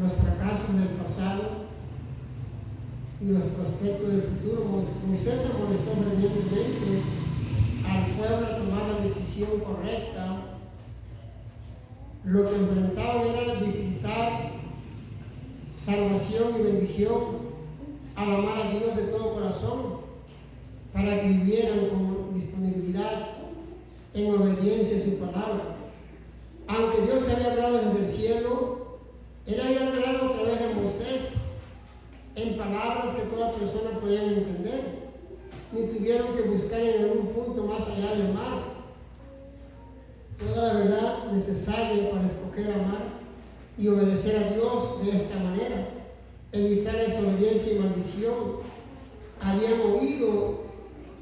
los fracasos del pasado y los prospectos del futuro, Moisés se molestó fervientemente al pueblo a tomar la decisión correcta. Lo que enfrentaban era disfrutar salvación y bendición al amar a Dios de todo corazón, para que vivieran con disponibilidad en obediencia a su palabra. Aunque Dios había hablado desde el cielo, Él había hablado a través de Moisés en palabras que toda persona podía entender, ni tuvieron que buscar en algún punto más allá del mar. Toda la verdad necesaria para escoger amar y obedecer a Dios de esta manera, evitar desobediencia y maldición. Habían oído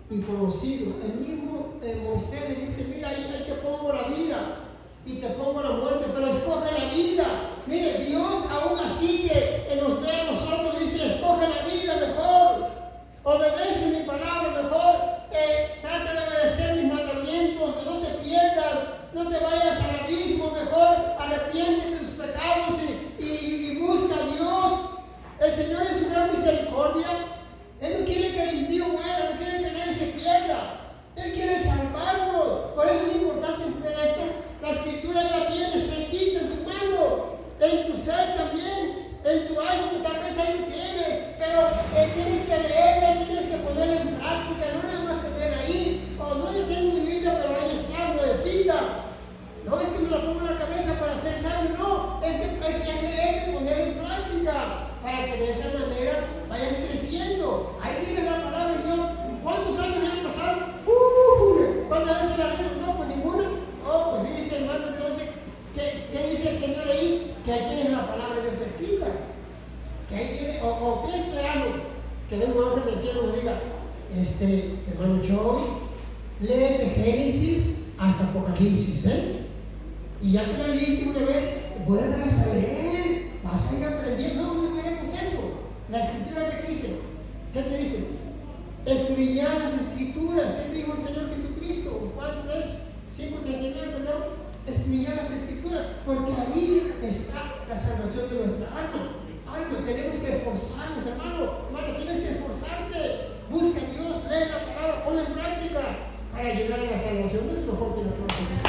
y conocido. El mismo Moisés le dice, mira, ahí te pongo la vida y te pongo la muerte, pero escoge la vida. Mire, Dios aún así que nos ve a nosotros, le dice, escoge la vida mejor, obedece mi palabra mejor, trata de obedecer mis mandamientos, no te pierdas, no te vayas al abismo, mejor arrepiéntete de tus pecados y busca a Dios. El Señor es su gran misericordia. Él no quiere que el impío muera, no quiere que nadie se pierda. Él quiere salvarnos. Por eso es importante entender esto. La escritura la tienes cerquita en tu mano, en tu ser también, en tu iPhone, tal vez ahí lo tienes, pero tienes que leerla, tienes que ponerla en práctica, no nada más tener ahí. Oh, no, yo tengo mi Biblia, pero ahí está, nuevecita. No es que me la pongo en la cabeza para ser sabio, no, es que leer y ponerla en práctica, para que de esa manera vayas creciendo. Ahí tienes la palabra de Dios. ¿Cuántos años han pasado? ¿Cuántas veces la lees? No, pues ninguna. Oh, pues dice hermano, entonces, ¿qué dice el Señor ahí? Que ahí tienes la palabra de Dios escrita. Que ahí tienes, o ¿qué esperamos? Que venga un ángel del cielo y nos diga, hermano John, léete Génesis hasta Apocalipsis, y ya que la leíste una vez, vuelvas a leer, vas a ir aprendiendo. No queremos eso. La escritura que dice, ¿qué te dice? Escudriñad las escrituras. ¿Qué dijo el Señor Jesucristo? Juan 3, 5:39, perdón. Escudriñad las escrituras, porque ahí está la salvación de nuestra alma. Tenemos que esforzarnos, hermano, tienes que esforzarte. Busca a Dios, lee la palabra, ponla en práctica para llegar a la salvación. Es lo mejor que la próxima.